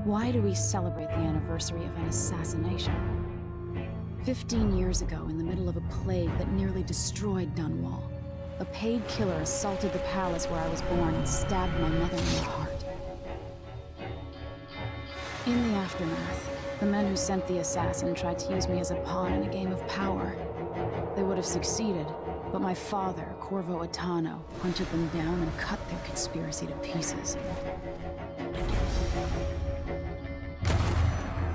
Why do we celebrate the anniversary of an assassination? 15 years ago, in the middle of a plague that nearly destroyed Dunwall, a paid killer assaulted the palace where I was born and stabbed my mother in the heart. In the aftermath, the men who sent the assassin tried to use me as a pawn in a game of power. They would have succeeded, but my father, Corvo Attano, hunted them down and cut their conspiracy to pieces.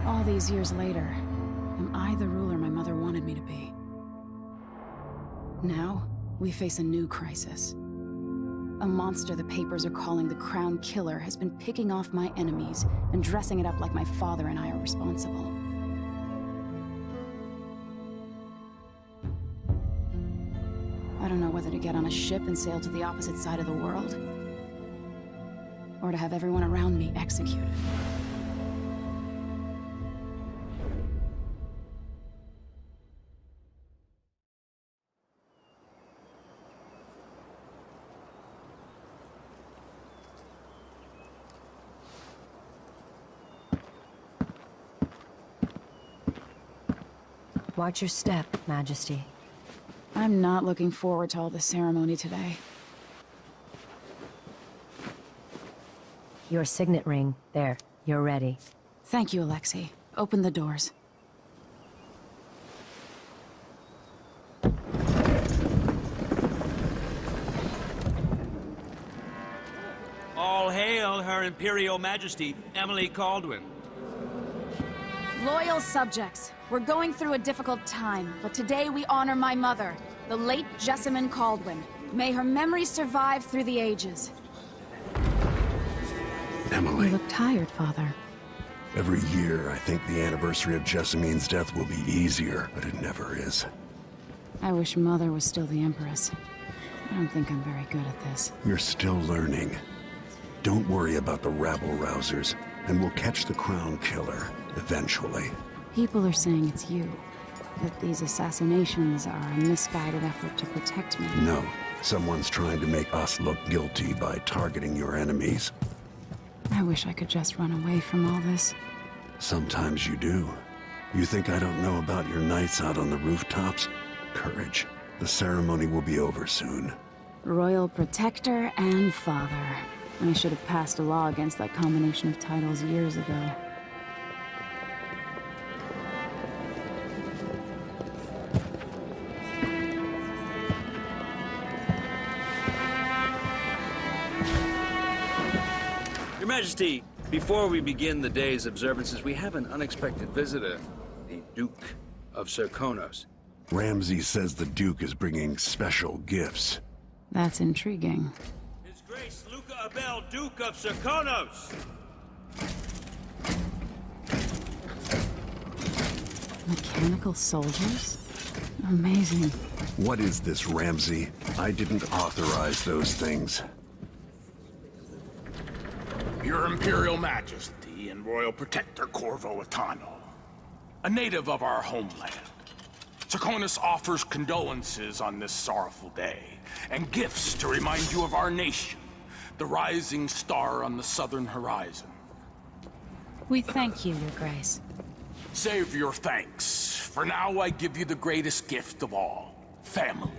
All these years later, am I the ruler my mother wanted me to be? Now, we face a new crisis. A monster the papers are calling the Crown Killer has been picking off my enemies and dressing it up like my father and I are responsible. I don't know whether to get on a ship and sail to the opposite side of the world, or to have everyone around me executed. Watch your step, Majesty. I'm not looking forward to all the ceremony today. Your signet ring. There. You're ready. Thank you, Alexei. Open the doors. All hail Her Imperial Majesty, Emily Caldwin. Loyal subjects, we're going through a difficult time, but today we honor my mother, the late Jessamine Caldwin. May her memory survive through the ages. Emily. You look tired, Father. Every year, I think the anniversary of Jessamine's death will be easier, but it never is. I wish Mother was still the Empress. I don't think I'm very good at this. You're still learning. Don't worry about the rabble-rousers, and we'll catch the Crown Killer, eventually. People are saying it's you. That these assassinations are a misguided effort to protect me. No. Someone's trying to make us look guilty by targeting your enemies. I wish I could just run away from all this. Sometimes you do. You think I don't know about your nights out on the rooftops? Courage. The ceremony will be over soon. Royal Protector and Father. I should have passed a law against that combination of titles years ago. Your Majesty, before we begin the day's observances, we have an unexpected visitor, the Duke of Serkonos. Ramsay says the Duke is bringing special gifts. That's intriguing. His Grace Luca Abel, Duke of Serkonos! Mechanical soldiers? Amazing. What is this, Ramsay? I didn't authorize those things. Your Imperial Majesty and Royal Protector Corvo Attano, a native of our homeland. Serkonos offers condolences on this sorrowful day, and gifts to remind you of our nation, the rising star on the southern horizon. We thank you, Your Grace. Save your thanks. For now, I give you the greatest gift of all, family.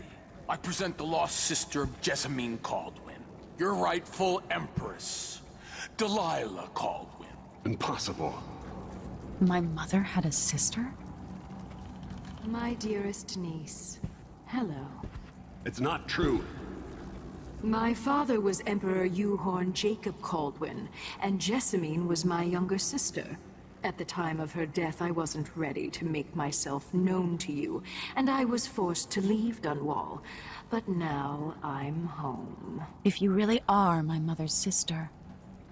I present the lost sister of Jessamine Caldwin, your rightful Empress, Delilah Caldwin. Impossible. My mother had a sister? My dearest niece, hello. It's not true. My father was Emperor Euhorn Jacob Caldwin, and Jessamine was my younger sister. At the time of her death, I wasn't ready to make myself known to you, and I was forced to leave Dunwall. But now I'm home. If you really are my mother's sister,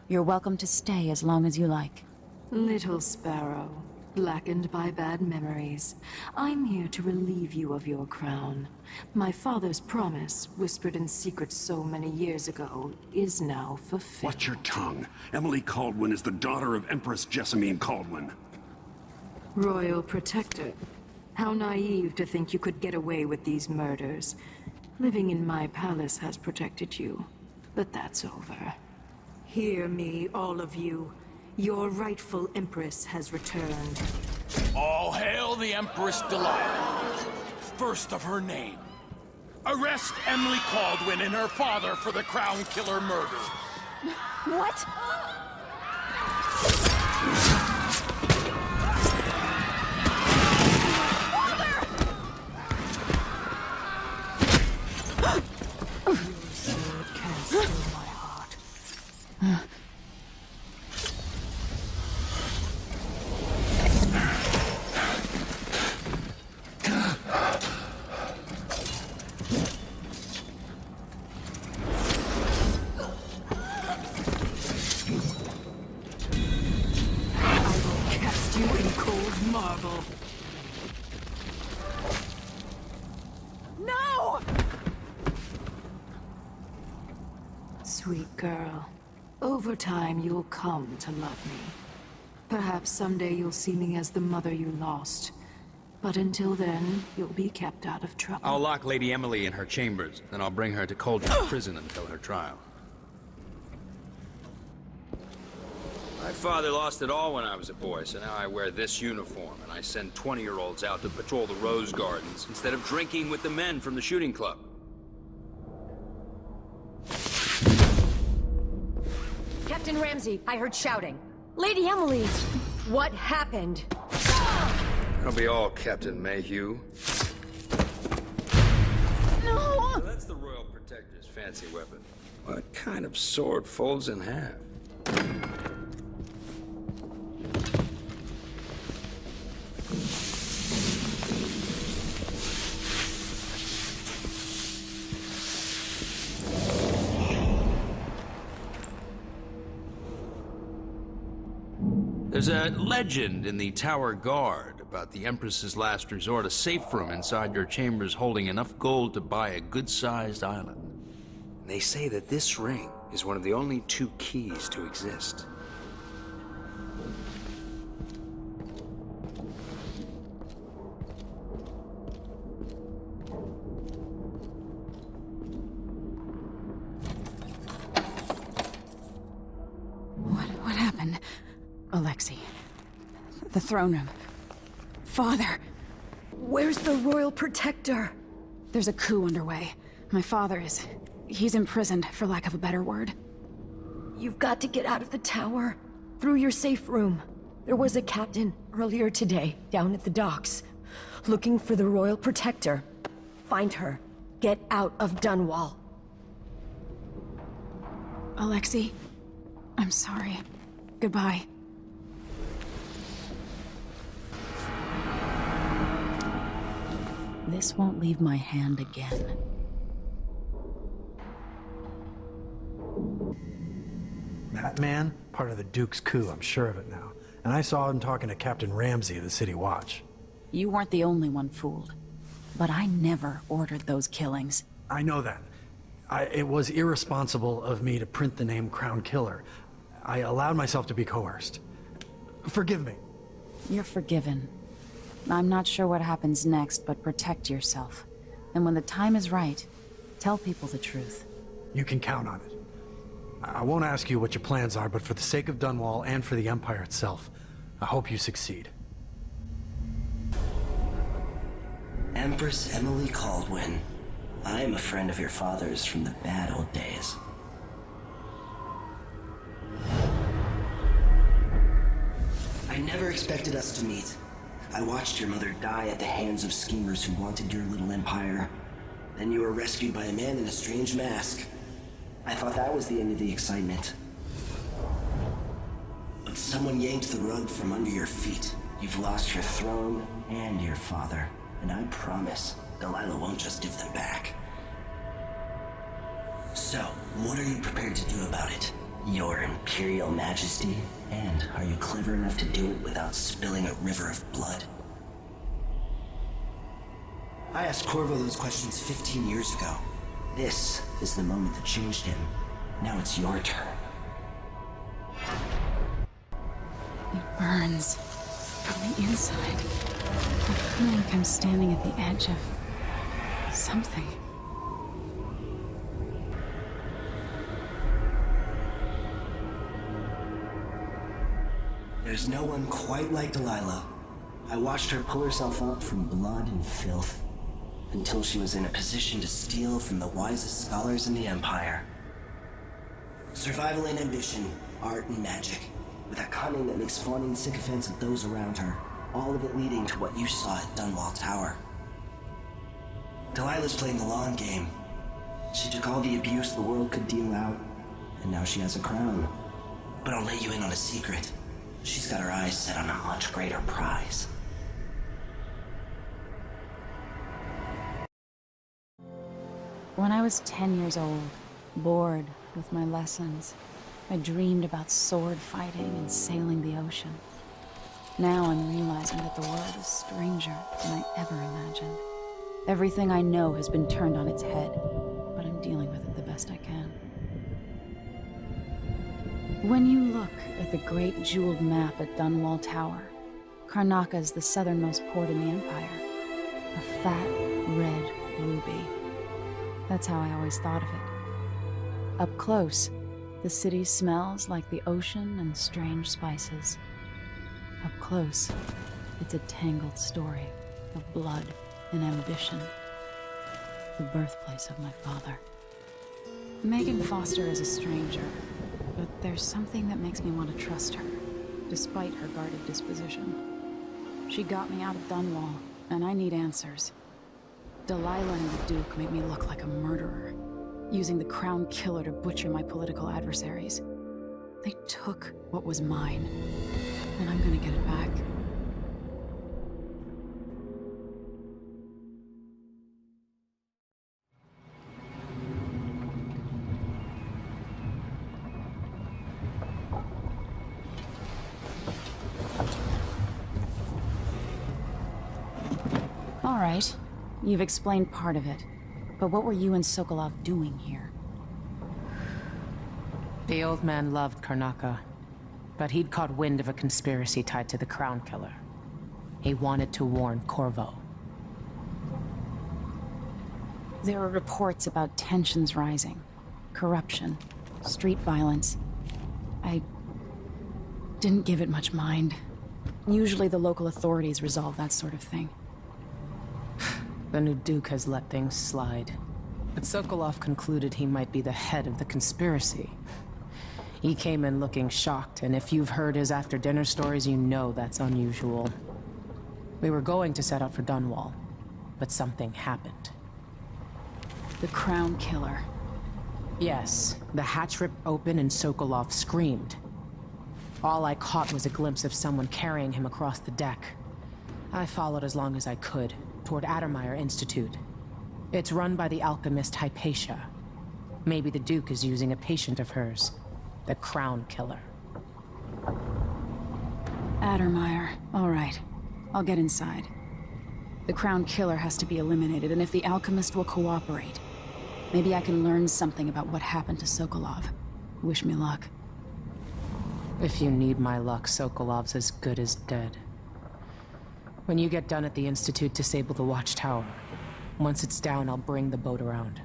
you're welcome to stay as long as you like. Little sparrow, blackened by bad memories, I'm here to relieve you of your crown. My father's promise, whispered in secret so many years ago, is now fulfilled. Watch your tongue. Emily Caldwin is the daughter of Empress Jessamine Caldwin. Royal Protector. How naive to think you could get away with these murders. Living in my palace has protected you, but that's over. Hear me, all of you. Your rightful Empress has returned. All hail the Empress Delilah, first of her name. Arrest Emily Caldwin and her father for the Crown Killer murder. What? Can't steal my heart. You in cold marble. No! Sweet girl, over time you'll come to love me. Perhaps someday you'll see me as the mother you lost. But until then, you'll be kept out of trouble. I'll lock Lady Emily in her chambers, then I'll bring her to Cauldron Prison until her trial. My father lost it all when I was a boy, so now I wear this uniform, and I send 20-year-olds out to patrol the rose gardens instead of drinking with the men from the shooting club. Captain Ramsey, I heard shouting. Lady Emily, what happened? That'll be all, Captain Mayhew. No! So that's the Royal Protector's fancy weapon. What kind of sword folds in half? There's a legend in the Tower Guard about the Empress's last resort, a safe room inside your chambers holding enough gold to buy a good-sized island. And they say that this ring is one of the only 2 keys to exist. What happened? Alexei. The throne room. Father! Where's the Royal Protector? There's a coup underway. My father he's imprisoned, for lack of a better word. You've got to get out of the tower. Through your safe room. There was a captain earlier today, down at the docks. Looking for the Royal Protector. Find her. Get out of Dunwall. Alexei, I'm sorry. Goodbye. This won't leave my hand again. That man, part of the Duke's coup, I'm sure of it now. And I saw him talking to Captain Ramsey of the City Watch. You weren't the only one fooled. But I never ordered those killings. I know that. It was irresponsible of me to print the name Crown Killer. I allowed myself to be coerced. Forgive me. You're forgiven. I'm not sure what happens next, but protect yourself. And when the time is right, tell people the truth. You can count on it. I won't ask you what your plans are, but for the sake of Dunwall and for the Empire itself, I hope you succeed. Empress Emily Caldwin. I am a friend of your father's from the bad old days. I never expected us to meet. I watched your mother die at the hands of schemers who wanted your little empire. Then you were rescued by a man in a strange mask. I thought that was the end of the excitement. But someone yanked the rug from under your feet. You've lost your throne and your father. And I promise, Delilah won't just give them back. So, what are you prepared to do about it? Your Imperial Majesty? And are you clever enough to do it without spilling a river of blood? I asked Corvo those questions 15 years ago. This is the moment that changed him. Now it's your turn. It burns from the inside. I feel like I'm standing at the edge of something. There's no one quite like Delilah. I watched her pull herself up from blood and filth, until she was in a position to steal from the wisest scholars in the Empire. Survival and ambition, art and magic, with a cunning that makes fawning sycophants of those around her, all of it leading to what you saw at Dunwall Tower. Delilah's playing the long game. She took all the abuse the world could deal out, and now she has a crown. But I'll let you in on a secret. She's got her eyes set on a much greater prize. When I was 10 years old, bored with my lessons, I dreamed about sword fighting and sailing the ocean. Now I'm realizing that the world is stranger than I ever imagined. Everything I know has been turned on its head, but I'm dealing with it the best I can. When you look at the great jeweled map at Dunwall Tower, Karnaca is the southernmost port in the Empire. A fat, red ruby. That's how I always thought of it. Up close, the city smells like the ocean and strange spices. Up close, it's a tangled story of blood and ambition. The birthplace of my father. Megan Foster is a stranger, but there's something that makes me want to trust her, despite her guarded disposition. She got me out of Dunwall, and I need answers. Delilah and the Duke made me look like a murderer, using the Crown Killer to butcher my political adversaries. They took what was mine, and I'm gonna get it back. All right. You've explained part of it. But what were you and Sokolov doing here? The old man loved Karnaca, but he'd caught wind of a conspiracy tied to the Crown Killer. He wanted to warn Corvo. There are reports about tensions rising, corruption, street violence. I didn't give it much mind. Usually the local authorities resolve that sort of thing. The new Duke has let things slide. But Sokolov concluded he might be the head of the conspiracy. He came in looking shocked, and if you've heard his after-dinner stories, you know that's unusual. We were going to set out for Dunwall, but something happened. The Crown Killer. Yes, the hatch ripped open and Sokolov screamed. All I caught was a glimpse of someone carrying him across the deck. I followed as long as I could, toward Addermeyer Institute. It's run by the alchemist Hypatia. Maybe the Duke is using a patient of hers, the Crown Killer. Addermeyer. All right. I'll get inside. The Crown Killer has to be eliminated, and if the alchemist will cooperate, maybe I can learn something about what happened to Sokolov. Wish me luck. If you need my luck, Sokolov's as good as dead. When you get done at the Institute, disable the watchtower. Once it's down, I'll bring the boat around.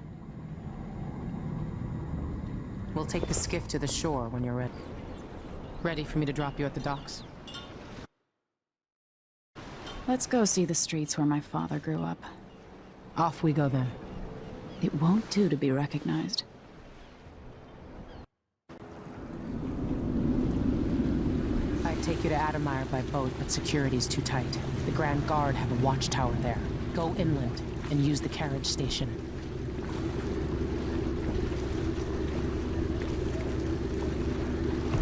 We'll take the skiff to the shore when you're ready. Ready for me to drop you at the docks? Let's go see the streets where my father grew up. Off we go then. It won't do to be recognized. I'd take you to Addermeyer by boat, but security's too tight. The Grand Guard have a watchtower there. Go inland and use the carriage station.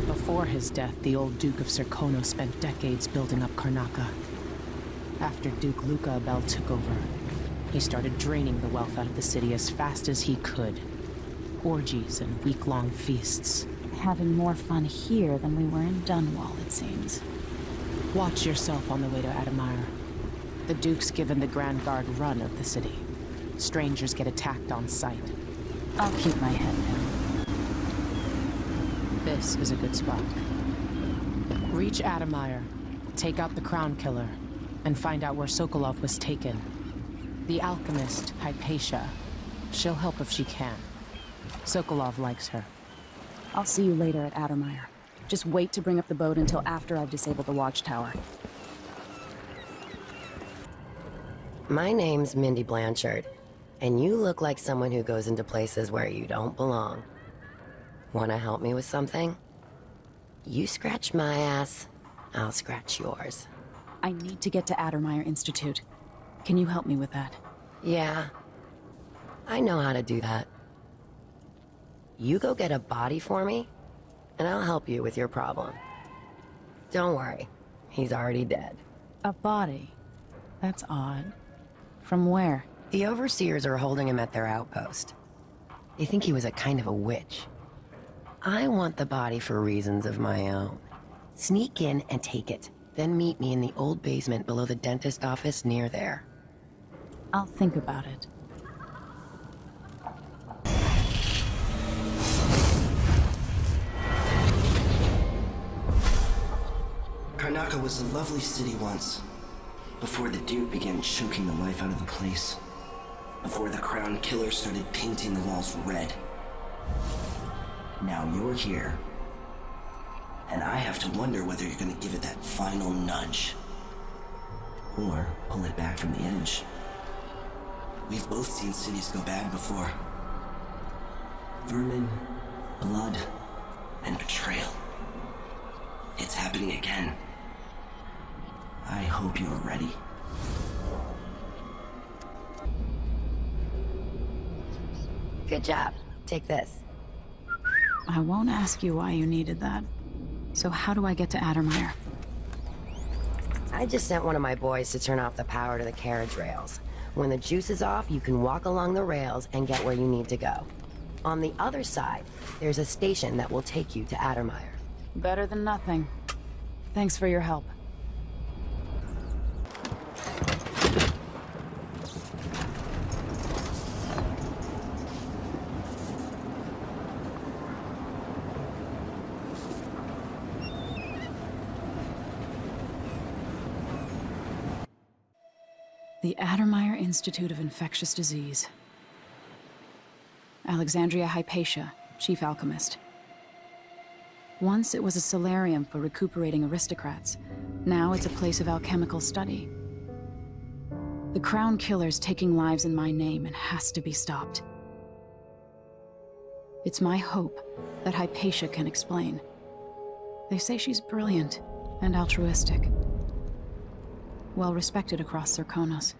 Before his death, the old Duke of Serkonos spent decades building up Karnaca. After Duke Luca Abel took over, he started draining the wealth out of the city as fast as he could. Orgies and week-long feasts. Having more fun here than we were in Dunwall, it seems. Watch yourself on the way to Addermeyer. The Duke's given the Grand Guard run of the city. Strangers get attacked on sight. I'll keep my head down. This is a good spot. Reach Addermeyer, take out the Crown Killer, and find out where Sokolov was taken. The alchemist, Hypatia. She'll help if she can. Sokolov likes her. I'll see you later at Addermeyer. Just wait to bring up the boat until after I've disabled the watchtower. My name's Mindy Blanchard, and you look like someone who goes into places where you don't belong. Wanna help me with something? You scratch my ass, I'll scratch yours. I need to get to Addermeyer Institute. Can you help me with that? Yeah, I know how to do that. You go get a body for me, and I'll help you with your problem. Don't worry, he's already dead. A body? That's odd. From where? The overseers are holding him at their outpost. They think he was a kind of a witch. I want the body for reasons of my own. Sneak in and take it, then meet me in the old basement below the dentist office near there. I'll think about it. Karnaca was a lovely city once, before the Duke began choking the life out of the place. Before the Crown Killer started painting the walls red. Now you're here, and I have to wonder whether you're gonna give it that final nudge, or pull it back from the edge. We've both seen cities go bad before. Vermin, blood, and betrayal. It's happening again. I hope you're ready. Good job. Take this. I won't ask you why you needed that. So how do I get to Addermeyer? I just sent one of my boys to turn off the power to the carriage rails. When the juice is off, you can walk along the rails and get where you need to go. On the other side, there's a station that will take you to Addermeyer. Better than nothing. Thanks for your help. The Addermeyer Institute of Infectious Disease. Alexandria Hypatia, chief alchemist. Once it was a solarium for recuperating aristocrats. Now it's a place of alchemical study. The Crown Killer's taking lives in my name and has to be stopped. It's my hope that Hypatia can explain. They say she's brilliant and altruistic. Well respected across Zirconos.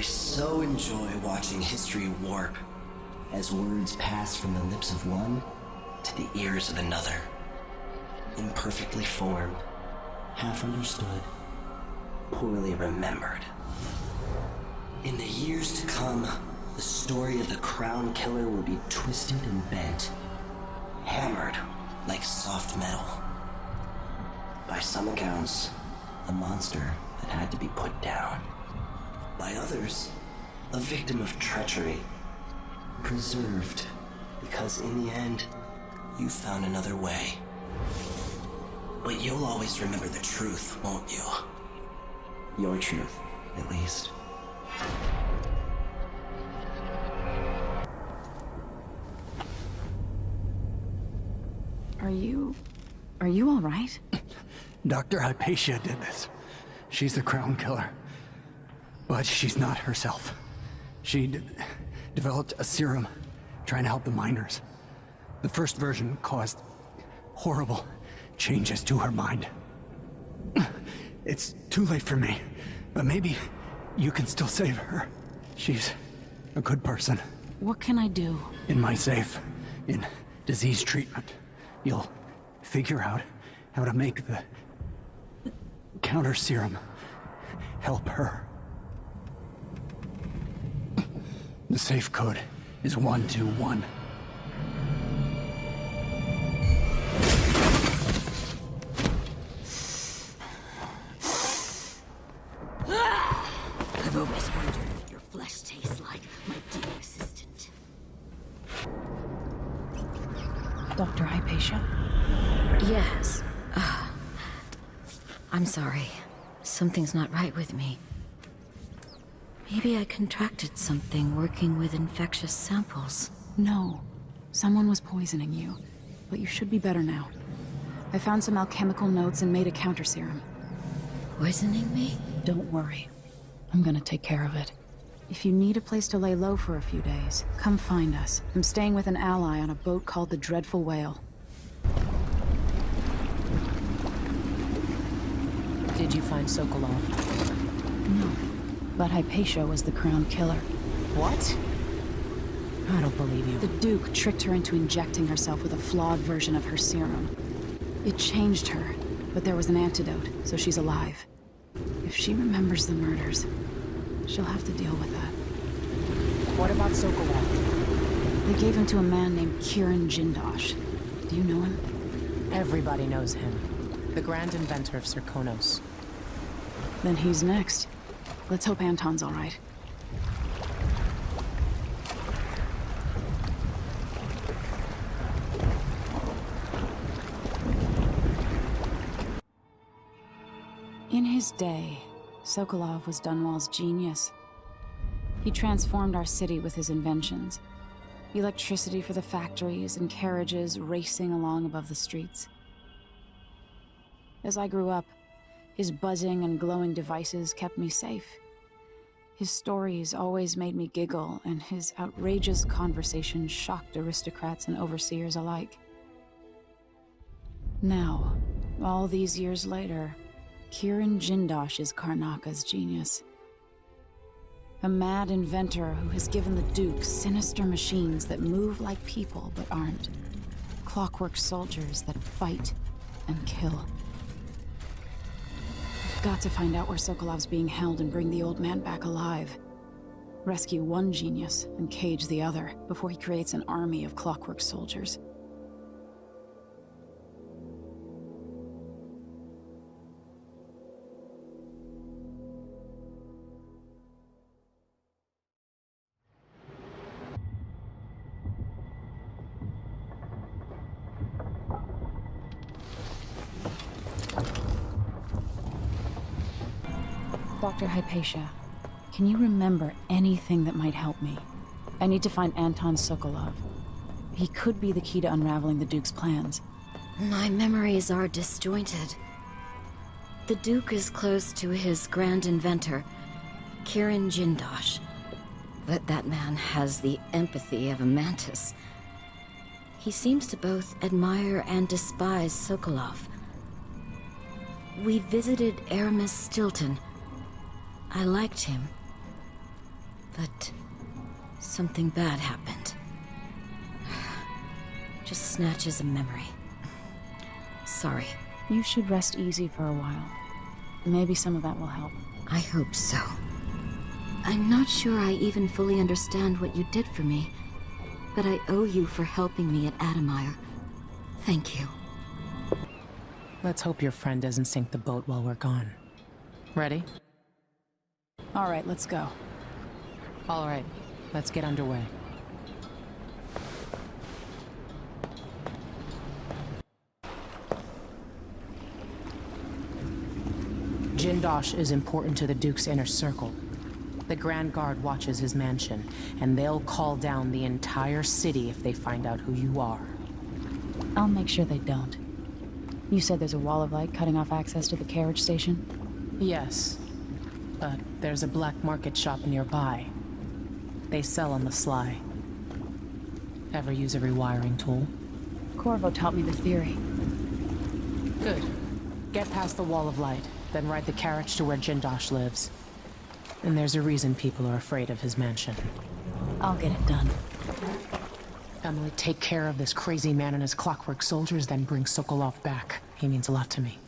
So enjoy watching history warp as words pass from the lips of one to the ears of another. Imperfectly formed, half understood, poorly remembered. In the years to come, the story of the Crown Killer will be twisted and bent, hammered like soft metal. By some accounts, a monster that had to be put down. By others, a victim of treachery, preserved, because in the end, you found another way. But you'll always remember the truth, won't you? Your truth, at least. Are you all right? Dr. Hypatia did this. She's the Crown Killer. But she's not herself. She developed a serum trying to help the miners. The first version caused horrible changes to her mind. It's too late for me, but maybe you can still save her. She's a good person. What can I do? In my safe, in disease treatment, you'll figure out how to make counter serum. Help her. The safe code is 121. I've always wondered what your flesh tastes like, my dear assistant. Dr. Hypatia? Yes. I'm sorry. Something's not right with me. Maybe I contracted something working with infectious samples. No. Someone was poisoning you. But you should be better now. I found some alchemical notes and made a counter serum. Poisoning me? Don't worry. I'm gonna take care of it. If you need a place to lay low for a few days, come find us. I'm staying with an ally on a boat called the Dreadful Whale. Did you find Sokolov? No. But Hypatia was the crown killer. What? I don't believe you. The Duke tricked her into injecting herself with a flawed version of her serum. It changed her, but there was an antidote, so she's alive. If she remembers the murders, she'll have to deal with that. What about Sokolov? They gave him to a man named Kieran Jindosh. Do you know him? Everybody knows him. The grand inventor of Serkonos. Then he's next. Let's hope Anton's all right. In his day, Sokolov was Dunwall's genius. He transformed our city with his inventions. Electricity for the factories and carriages racing along above the streets. As I grew up, his buzzing and glowing devices kept me safe. His stories always made me giggle, and his outrageous conversations shocked aristocrats and overseers alike. Now, all these years later, Kieran Jindosh is Karnaka's genius. A mad inventor who has given the Duke sinister machines that move like people but aren't. Clockwork soldiers that fight and kill. I've got to find out where Sokolov's being held and bring the old man back alive. Rescue one genius and cage the other before he creates an army of clockwork soldiers. Dr. Hypatia, can you remember anything that might help me? I need to find Anton Sokolov. He could be the key to unraveling the Duke's plans. My memories are disjointed. The Duke is close to his grand inventor, Kieran Jindosh. But that man has the empathy of a mantis. He seems to both admire and despise Sokolov. We visited Aramis Stilton. I liked him, but something bad happened. Just snatches of memory. Sorry. You should rest easy for a while. Maybe some of that will help. I hope so. I'm not sure I even fully understand what you did for me, but I owe you for helping me at Adamire. Thank you. Let's hope your friend doesn't sink the boat while we're gone. Ready? All right, let's go. All right, let's get underway. Jindosh is important to the Duke's inner circle. The Grand Guard watches his mansion, and they'll call down the entire city if they find out who you are. I'll make sure they don't. You said there's a wall of light cutting off access to the carriage station? Yes, but there's a black market shop nearby. They sell on the sly. Ever use a rewiring tool? Corvo taught me the theory. Good. Get past the wall of light, then ride the carriage to where Jindosh lives. And there's a reason people are afraid of his mansion. I'll get it done. Emily, take care of this crazy man and his clockwork soldiers, then bring Sokolov back. He means a lot to me.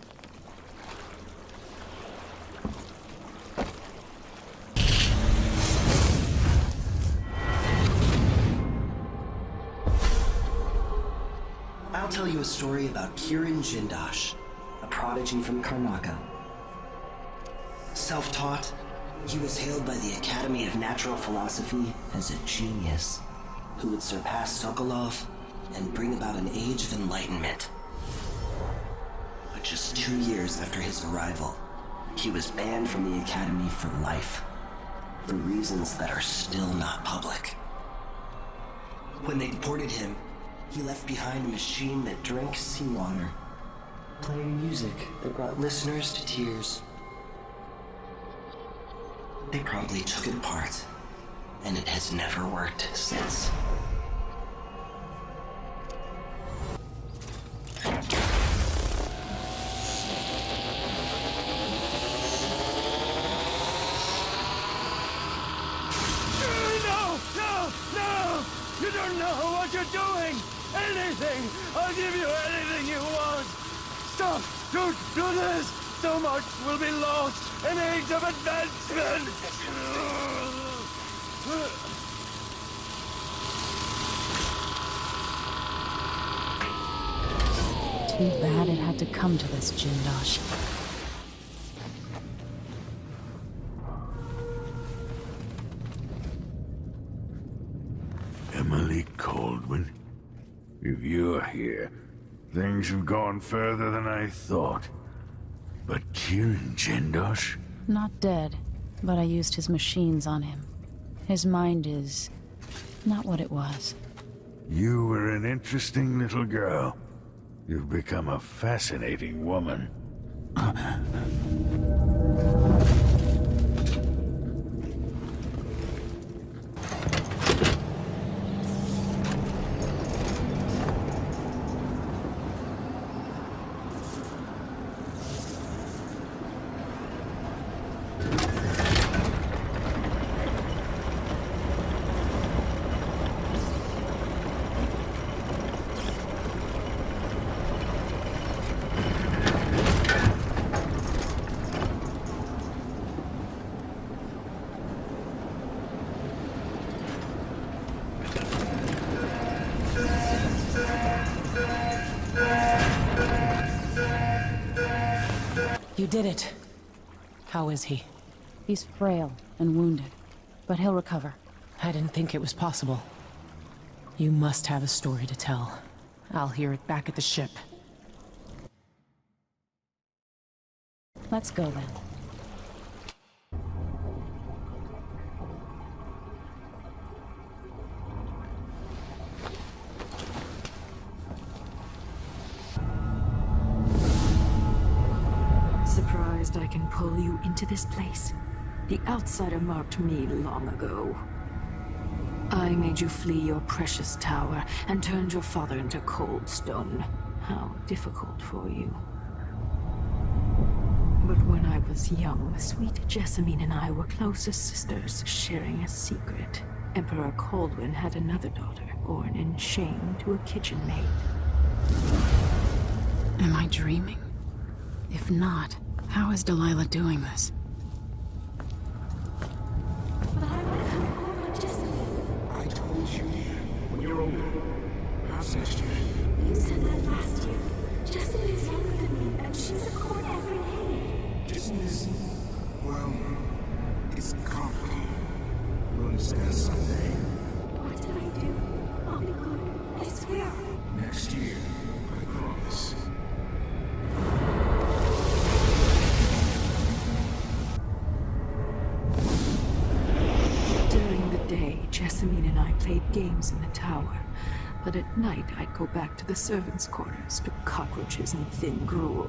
a story about Kieran Jindosh, a prodigy from Karnaca. Self-taught, he was hailed by the Academy of Natural Philosophy as a genius who would surpass Sokolov and bring about an age of enlightenment. But just 2 years after his arrival, he was banned from the Academy for life, for reasons that are still not public. When they deported him, he left behind a machine that drank seawater, playing music that brought listeners to tears. They probably took it apart, and it has never worked since. No! You don't know what you're doing! Anything! I'll give you anything you want! Stop! Don't do this! So much will be lost! An age of advancement! Too bad it had to come to this, Jindosh. Emily Caldwin? If you're here, things have gone further than I thought. But Kieran Jindosh? Not dead, but I used his machines on him. His mind is not what it was. You were an interesting little girl. You've become a fascinating woman. You did it. How is he? He's frail and wounded, but he'll recover. I didn't think it was possible. You must have a story to tell. I'll hear it back at the ship. Let's go then. Surprised I can pull you into this place? The outsider marked me long ago. I made you flee your precious tower and turned your father into cold stone. How difficult for you. But when I was young, sweet Jessamine and I were close as sisters, sharing a secret. Emperor Caldwin had another daughter, born in shame to a kitchen maid. Am I dreaming? If not, how is Delilah doing this? I told you, when you're older, perhaps next year. You said that last year. Jessamine is younger than me, and she's at court every day. Jessamine is, well, it's complicated. We'll discuss someday. What did I do? I'll be good. I swear. Next year, I promise. During the day, Jessamine and I played games in the tower. But at night, I'd go back to the servants' quarters to cockroaches and thin gruel.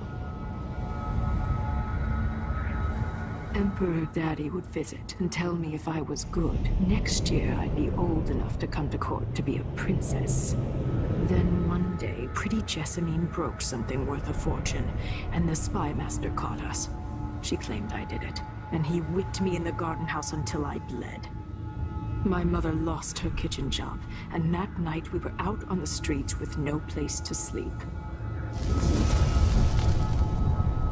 Emperor Daddy would visit and tell me if I was good. Next year, I'd be old enough to come to court to be a princess. Then one day, pretty Jessamine broke something worth a fortune, and the spy master caught us. She claimed I did it, and he whipped me in the garden house until I bled. My mother lost her kitchen job, and that night we were out on the streets with no place to sleep.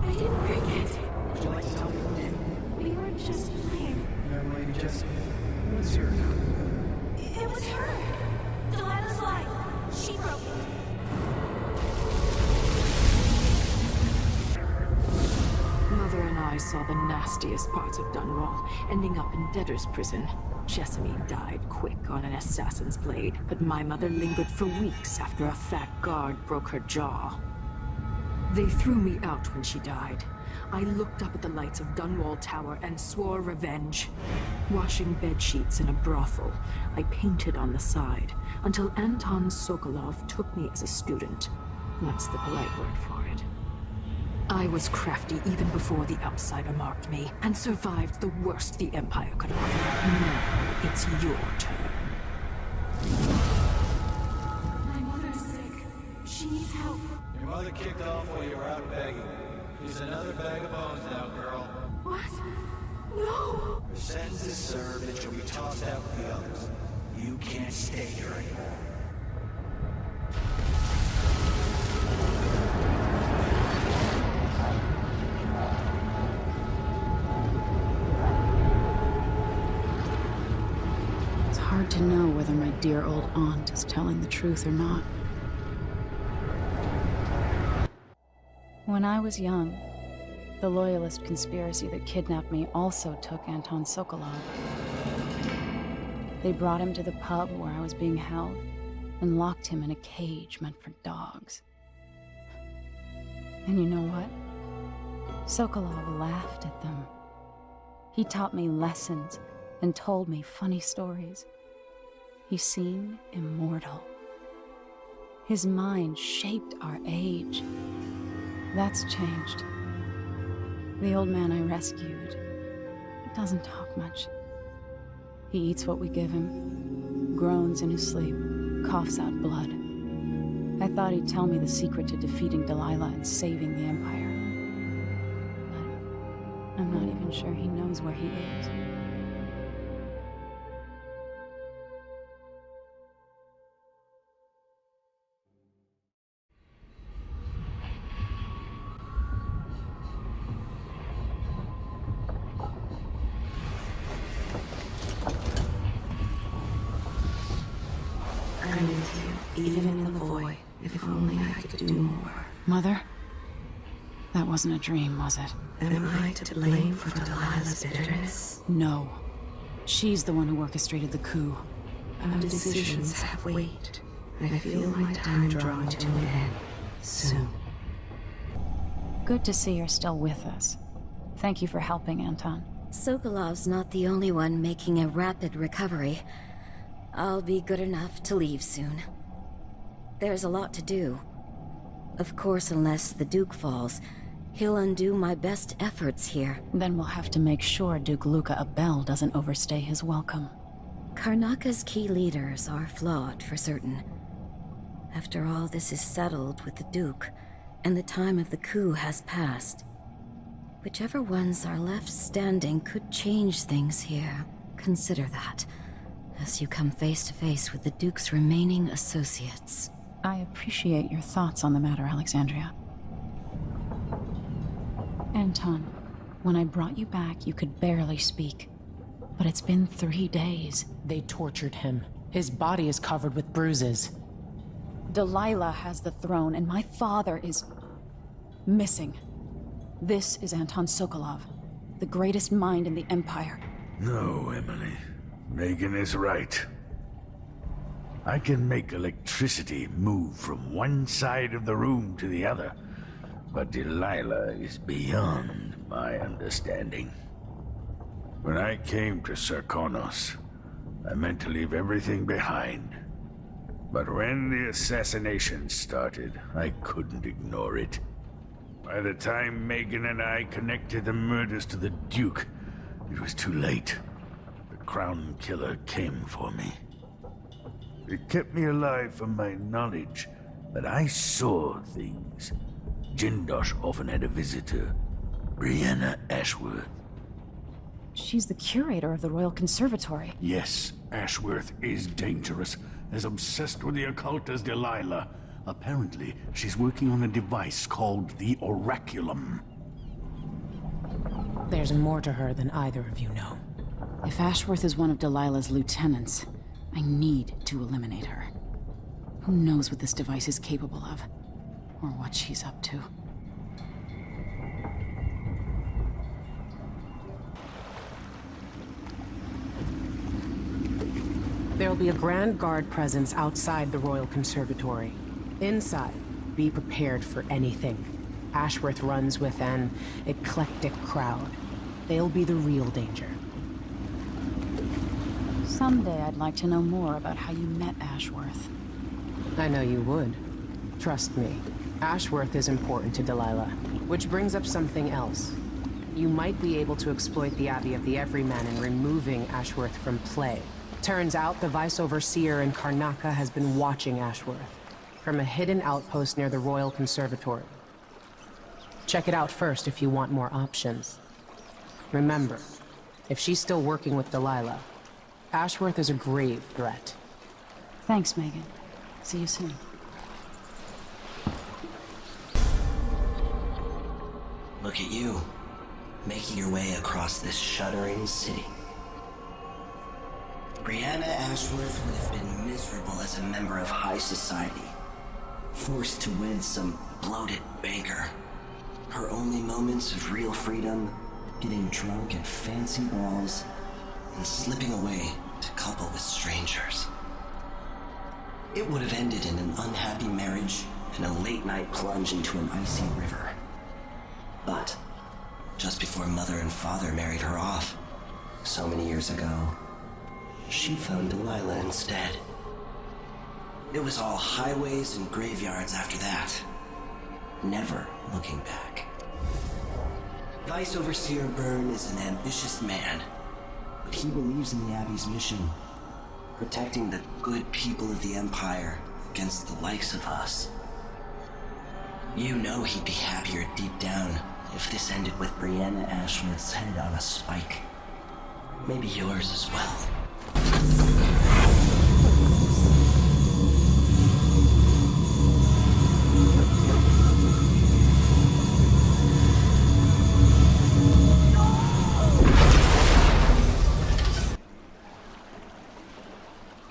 I didn't break it. Would you like to tell me what did? We were just playing. Young lady Jessamine, what's your name? It was her. Delilah's lie. She broke it. I saw the nastiest parts of Dunwall, ending up in debtor's prison. Jessamine died quick on an assassin's blade, but my mother lingered for weeks after a fat guard broke her jaw. They threw me out when she died. I looked up at the lights of Dunwall Tower and swore revenge. Washing bedsheets in a brothel, I painted on the side, until Anton Sokolov took me as a student. That's the polite word for it. I was crafty even before the outsider marked me, and survived the worst the Empire could offer. Now it's your turn. My mother's sick. She needs help. Your mother kicked off while you were out begging. She's another bag of bones now, girl. What? No! Her sentence is served and she'll be tossed out with the others. You can't stay here anymore. It's hard to know whether my dear old aunt is telling the truth or not. When I was young, the Loyalist conspiracy that kidnapped me also took Anton Sokolov. They brought him to the pub where I was being held and locked him in a cage meant for dogs. And you know what? Sokolov laughed at them. He taught me lessons and told me funny stories. He seemed immortal. His mind shaped our age. That's changed. The old man I rescued doesn't talk much. He eats what we give him, groans in his sleep, coughs out blood. I thought he'd tell me the secret to defeating Delilah and saving the Empire. But I'm not even sure he knows where he is. I'm with you, even in the void. If only I could do more. Mother? That wasn't a dream, was it? Am I to blame for Delilah's bitterness? No. She's the one who orchestrated the coup. Our decisions have weight. I feel my time drawing to an end. Soon. Good to see you're still with us. Thank you for helping, Anton. Sokolov's not the only one making a rapid recovery. I'll be good enough to leave soon. There's a lot to do. Of course, unless the Duke falls, he'll undo my best efforts here. Then we'll have to make sure Duke Luca Abel doesn't overstay his welcome. Karnaka's key leaders are flawed, for certain. After all this is settled with the Duke, and the time of the coup has passed, whichever ones are left standing could change things here. Consider that, as you come face to face with the Duke's remaining associates. I appreciate your thoughts on the matter, Alexandria. Anton, when I brought you back, you could barely speak. But it's been 3 days. They tortured him. His body is covered with bruises. Delilah has the throne, and my father is missing. This is Anton Sokolov, the greatest mind in the Empire. No, Emily. Megan is right. I can make electricity move from one side of the room to the other, but Delilah is beyond my understanding. When I came to Serkonos, I meant to leave everything behind. But when the assassination started, I couldn't ignore it. By the time Megan and I connected the murders to the Duke, it was too late. The Crown Killer came for me. It kept me alive from my knowledge that I saw things. Jindosh often had a visitor, Brianna Ashworth. She's the curator of the Royal Conservatory. Yes, Ashworth is dangerous, as obsessed with the occult as Delilah. Apparently, she's working on a device called the Oraculum. There's more to her than either of you know. If Ashworth is one of Delilah's lieutenants, I need to eliminate her. Who knows what this device is capable of, or what she's up to. There'll be a Grand Guard presence outside the Royal Conservatory. Inside, be prepared for anything. Ashworth runs with an eclectic crowd. They'll be the real danger. Someday I'd like to know more about how you met Ashworth. I know you would. Trust me. Ashworth is important to Delilah. Which brings up something else. You might be able to exploit the Abbey of the Everyman in removing Ashworth from play. Turns out the Vice Overseer in Karnaca has been watching Ashworth from a hidden outpost near the Royal Conservatory. Check it out first if you want more options. Remember, if she's still working with Delilah, Ashworth is a grave threat. Thanks, Megan. See you soon. Look at you, making your way across this shuddering city. Brianna Ashworth would have been miserable as a member of high society, forced to wed some bloated banker. Her only moments of real freedom, getting drunk at fancy balls, and slipping away to couple with strangers. It would have ended in an unhappy marriage and a late-night plunge into an icy river. But just before Mother and Father married her off, so many years ago, she found Delilah instead. It was all highways and graveyards after that, never looking back. Vice Overseer Byrne is an ambitious man, but he believes in the Abbey's mission, protecting the good people of the Empire against the likes of us. You know he'd be happier deep down if this ended with Brianna Ashworth's head on a spike. Maybe yours as well.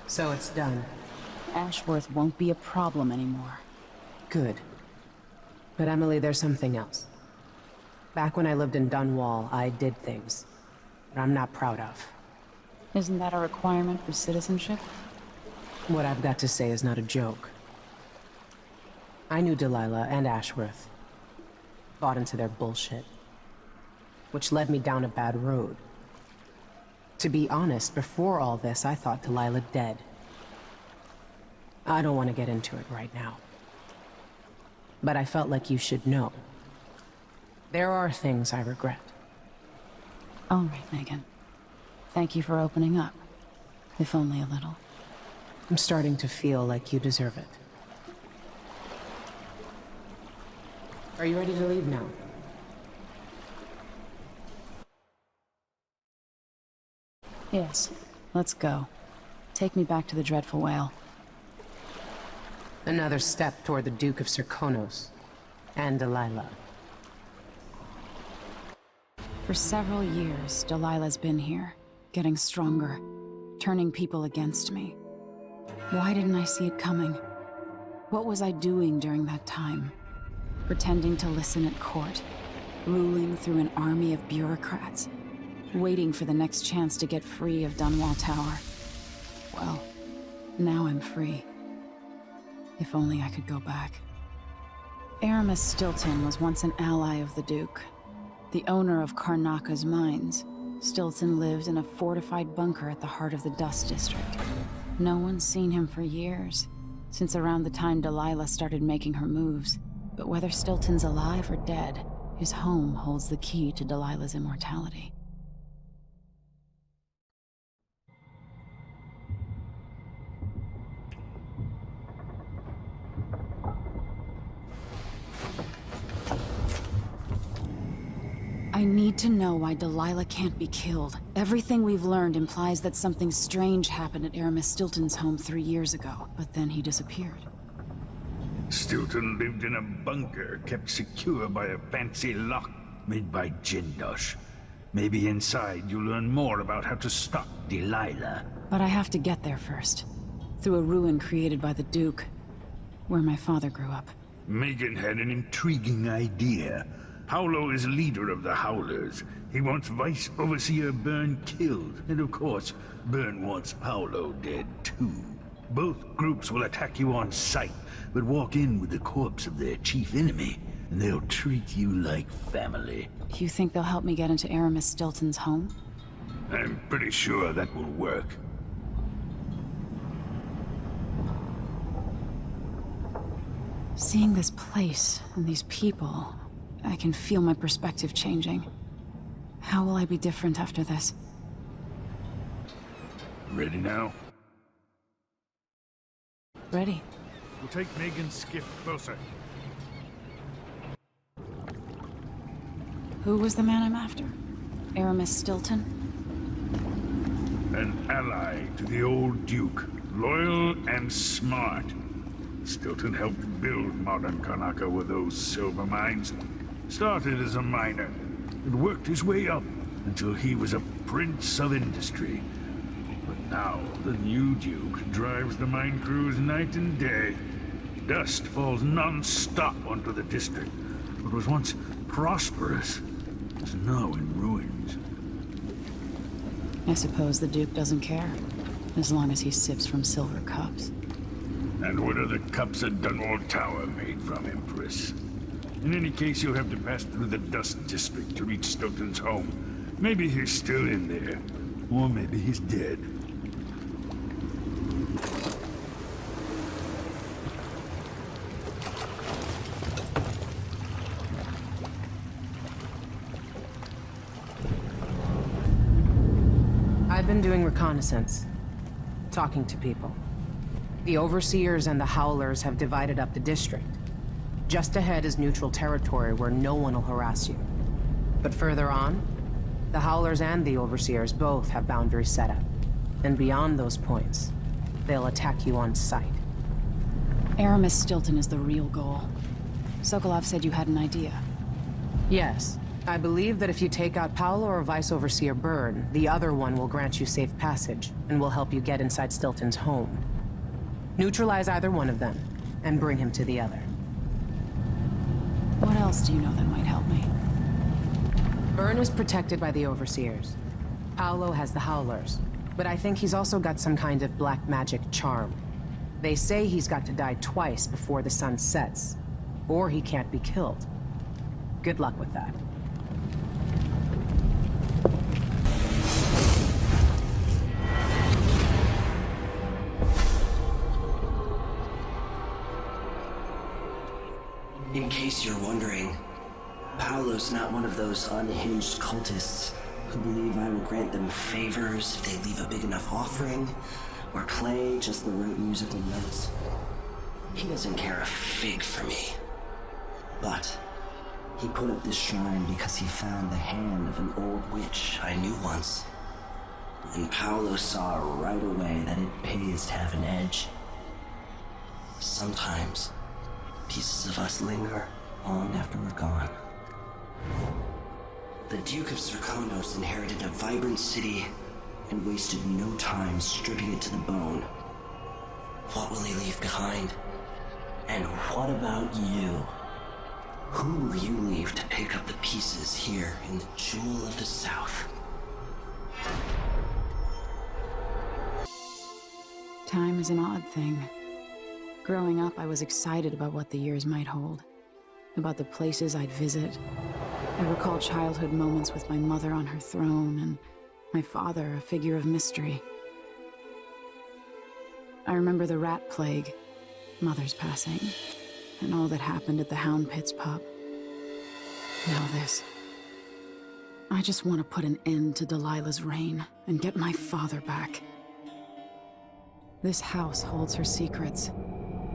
So it's done. Ashworth won't be a problem anymore. Good. But Emily, there's something else. Back when I lived in Dunwall, I did things that I'm not proud of. Isn't that a requirement for citizenship? What I've got to say is not a joke. I knew Delilah and Ashworth. Bought into their bullshit. Which led me down a bad road. To be honest, before all this, I thought Delilah dead. I don't want to get into it right now. But I felt like you should know. There are things I regret. All right, Megan. Thank you for opening up. If only a little. I'm starting to feel like you deserve it. Are you ready to leave now? Yes. Let's go. Take me back to the Dreadful Whale. Another step toward the Duke of Serkonos. And Delilah. For several years, Delilah's been here, getting stronger, turning people against me. Why didn't I see it coming? What was I doing during that time? Pretending to listen at court, ruling through an army of bureaucrats, waiting for the next chance to get free of Dunwall Tower. Well, now I'm free. If only I could go back. Aramis Stilton was once an ally of the Duke. The owner of Karnaca's mines, Stilton lived in a fortified bunker at the heart of the Dust District. No one's seen him for years, since around the time Delilah started making her moves. But whether Stilton's alive or dead, his home holds the key to Delilah's immortality. I need to know why Delilah can't be killed. Everything we've learned implies that something strange happened at Aramis Stilton's home 3 years ago, but then he disappeared. Stilton lived in a bunker kept secure by a fancy lock made by Jindosh. Maybe inside you'll learn more about how to stop Delilah. But I have to get there first. Through a ruin created by the Duke, where my father grew up. Megan had an intriguing idea. Paolo is leader of the Howlers. He wants Vice Overseer Byrne killed, and of course, Byrne wants Paolo dead too. Both groups will attack you on sight, but walk in with the corpse of their chief enemy, and they'll treat you like family. You think they'll help me get into Aramis Stilton's home? I'm pretty sure that will work. Seeing this place and these people, I can feel my perspective changing. How will I be different after this? Ready now? Ready. We'll take Megan's skiff closer. Who was the man I'm after? Aramis Stilton? An ally to the old Duke, loyal and smart. Stilton helped build modern Karnaca with those silver mines. Started as a miner, and worked his way up until he was a prince of industry. But now, the new Duke drives the mine crews night and day. Dust falls non-stop onto the district. What was once prosperous is now in ruins. I suppose the Duke doesn't care, as long as he sips from silver cups. And what are the cups at Dunwall Tower made from, Empress? In any case, you'll have to pass through the Dust District to reach Stilton's home. Maybe he's still in there, or maybe he's dead. I've been doing reconnaissance, talking to people. The Overseers and the Howlers have divided up the district. Just ahead is neutral territory where no one will harass you. But further on, the Howlers and the Overseers both have boundaries set up. And beyond those points, they'll attack you on sight. Aramis Stilton is the real goal. Sokolov said you had an idea. Yes. I believe that if you take out Paolo or Vice Overseer Byrne, the other one will grant you safe passage, and will help you get inside Stilton's home. Neutralize either one of them, and bring him to the other. What else do you know that might help me? Byrne is protected by the Overseers. Paolo has the Howlers, but I think he's also got some kind of black magic charm. They say he's got to die twice before the sun sets, or he can't be killed. Good luck with that. In case you're wondering, Paolo's not one of those unhinged cultists who believe I will grant them favors if they leave a big enough offering or play just the right musical notes. He doesn't care a fig for me. But he put up this shrine because he found the hand of an old witch I knew once. And Paolo saw right away that it pays to have an edge. Sometimes pieces of us linger long after we're gone. The Duke of Serkonos inherited a vibrant city and wasted no time stripping it to the bone. What will he leave behind? And what about you? Who will you leave to pick up the pieces here in the Jewel of the South? Time is an odd thing. Growing up, I was excited about what the years might hold, about the places I'd visit. I recall childhood moments with my mother on her throne, and my father, a figure of mystery. I remember the rat plague, Mother's passing, and all that happened at the Hound Pits pub. Now this. I just want to put an end to Delilah's reign and get my father back. This house holds her secrets.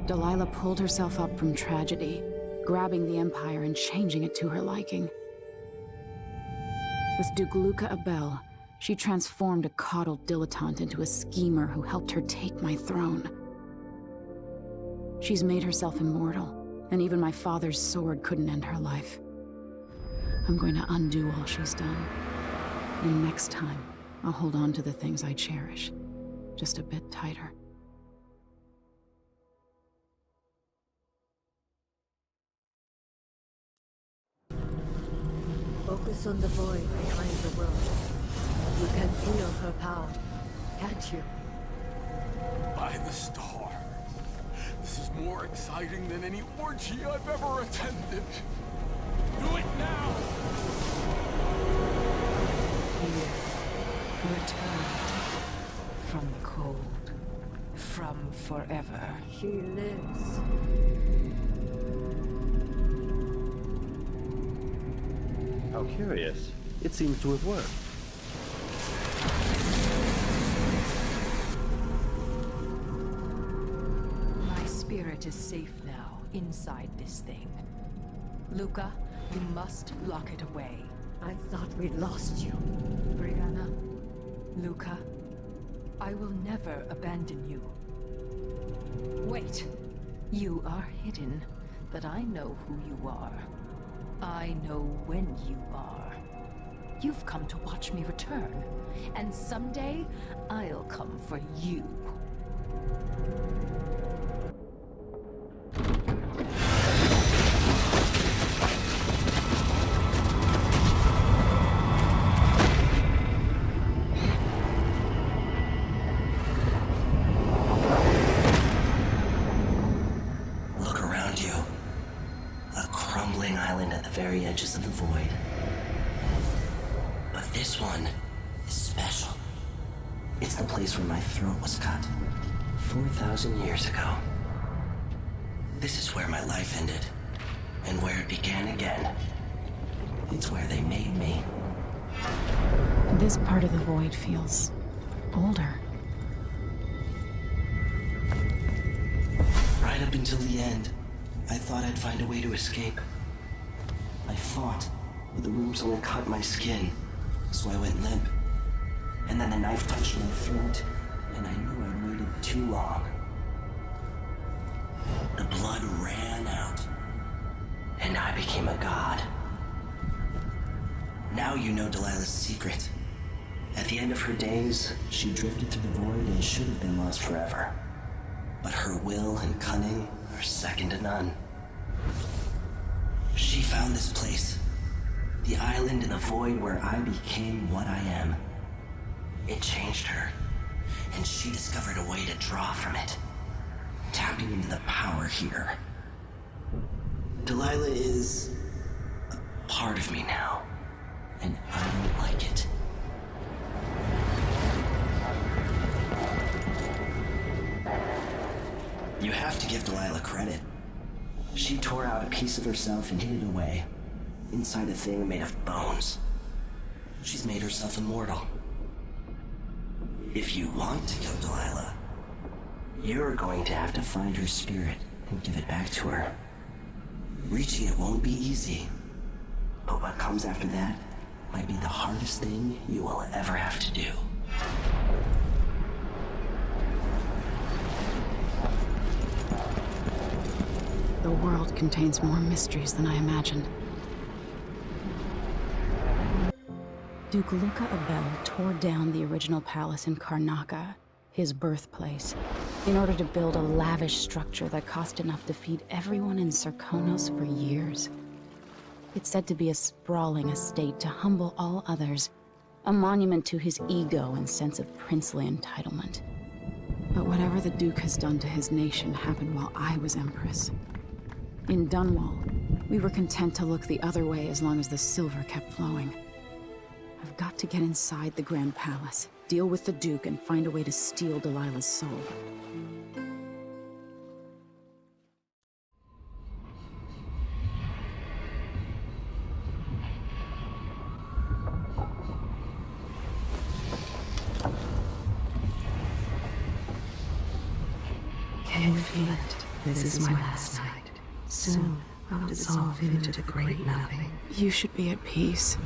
Delilah pulled herself up from tragedy, grabbing the Empire and changing it to her liking. With Duke Luca Abel, she transformed a coddled dilettante into a schemer who helped her take my throne. She's made herself immortal, and even my father's sword couldn't end her life. I'm going to undo all she's done. And next time, I'll hold on to the things I cherish, just a bit tighter. Focus on the void behind the world. You can feel her power, can't you? By the stars. This is more exciting than any orgy I've ever attended. Do it now! Here, returned from the cold, from forever. She lives. How curious. It seems to have worked. My spirit is safe now, inside this thing. Luca, you must lock it away. I thought we'd lost you. Brianna, Luca, I will never abandon you. Wait, you are hidden, but I know who you are. I know when you are. You've come to watch me return, and someday I'll come for you. Look around you. A crumbling island at the very edges of the void. But this one is special. It's the place where my throat was cut 4,000 years ago. This is where my life ended, and where it began again. It's where they made me. This part of the void feels older. Right up until the end, I thought I'd find a way to escape. I fought, but the wounds only cut my skin, so I went limp. And then the knife touched my throat, and I knew I'd waited too long. The blood ran out, and I became a god. Now you know Delilah's secret. At the end of her days, she drifted through the void and should have been lost forever. But her will and cunning are second to none. She found this place, the island in the void where I became what I am. It changed her, and she discovered a way to draw from it, tapping into the power here. Delilah is a part of me now, and I don't like it. You have to give Delilah credit. She tore out a piece of herself and hid it away, inside a thing made of bones. She's made herself immortal. If you want to kill Delilah, you're going to have to find her spirit and give it back to her. Reaching it won't be easy, but what comes after that might be the hardest thing you will ever have to do. The world contains more mysteries than I imagined. Duke Luca Abel tore down the original palace in Karnaca, his birthplace, in order to build a lavish structure that cost enough to feed everyone in Sarkonos for years. It's said to be a sprawling estate to humble all others, a monument to his ego and sense of princely entitlement. But whatever the Duke has done to his nation happened while I was Empress. In Dunwall, we were content to look the other way as long as the silver kept flowing. I've got to get inside the Grand Palace, deal with the Duke, and find a way to steal Delilah's soul. Can you feel it? This is my last night. Soon, I'll dissolve into the great nothing. You should be at peace.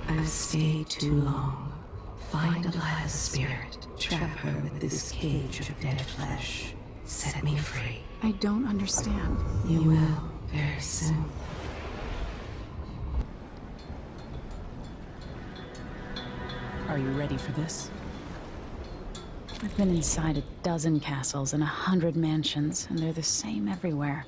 I've stayed too long. Find Delilah's spirit. Trap her with this cage of dead flesh. Set me free. I don't understand. You will, very soon. Are you ready for this? I've been inside a dozen castles and 100 mansions, and they're the same everywhere.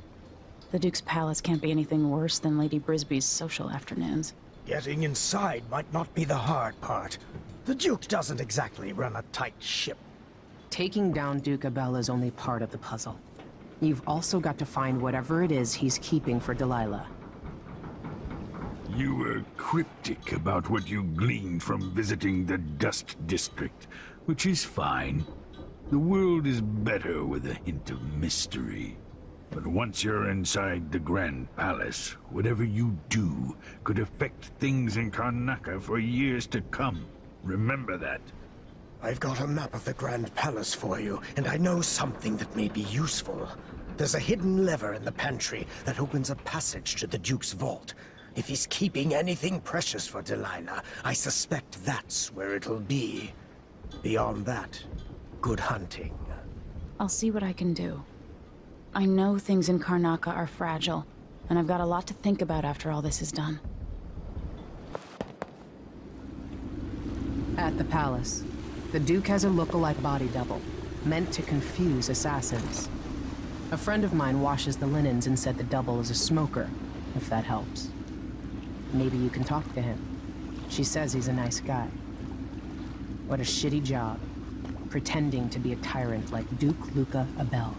The Duke's palace can't be anything worse than Lady Brisby's social afternoons. Getting inside might not be the hard part. The Duke doesn't exactly run a tight ship. Taking down Duke Abel is only part of the puzzle. You've also got to find whatever it is he's keeping for Delilah. You were cryptic about what you gleaned from visiting the Dust District, which is fine. The world is better with a hint of mystery. But once you're inside the Grand Palace, whatever you do could affect things in Karnaca for years to come. Remember that. I've got a map of the Grand Palace for you, and I know something that may be useful. There's a hidden lever in the pantry that opens a passage to the Duke's vault. If he's keeping anything precious for Delilah, I suspect that's where it'll be. Beyond that, good hunting. I'll see what I can do. I know things in Karnaca are fragile, and I've got a lot to think about after all this is done. At the palace, the Duke has a look-alike body double, meant to confuse assassins. A friend of mine washes the linens and said the double is a smoker, if that helps. Maybe you can talk to him. She says he's a nice guy. What a shitty job, pretending to be a tyrant like Duke Luca Abel.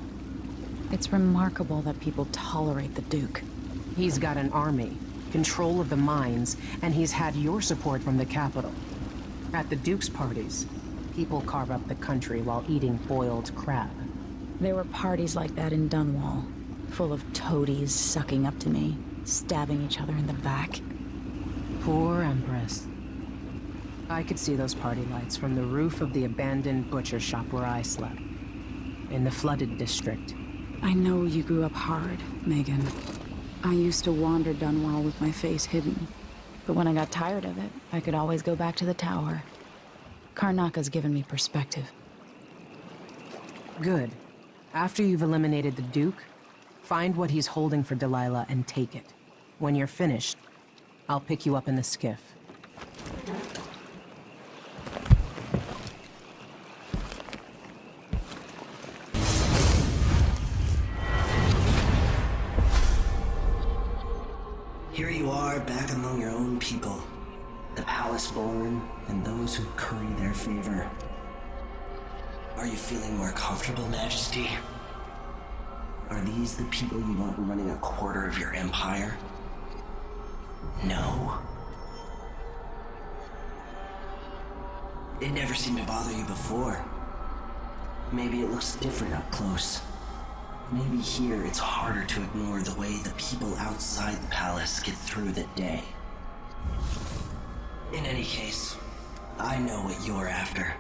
It's remarkable that people tolerate the Duke. He's got an army, control of the mines, and he's had your support from the capital. At the Duke's parties, people carve up the country while eating boiled crab. There were parties like that in Dunwall, full of toadies sucking up to me, stabbing each other in the back. Poor Empress. I could see those party lights from the roof of the abandoned butcher shop where I slept, in the flooded district. I know you grew up hard, Megan. I used to wander Dunwall with my face hidden. But when I got tired of it, I could always go back to the tower. Karnaca's given me perspective. Good. After you've eliminated the Duke, find what he's holding for Delilah and take it. When you're finished, I'll pick you up in the skiff. Here you are, back among your own people. The palace-born, and those who curry their favor. Are you feeling more comfortable, Majesty? Are these the people you want running a quarter of your empire? No? It never seemed to bother you before. Maybe it looks different up close. Maybe here it's harder to ignore the way the people outside the palace get through the day. In any case, I know what you're after.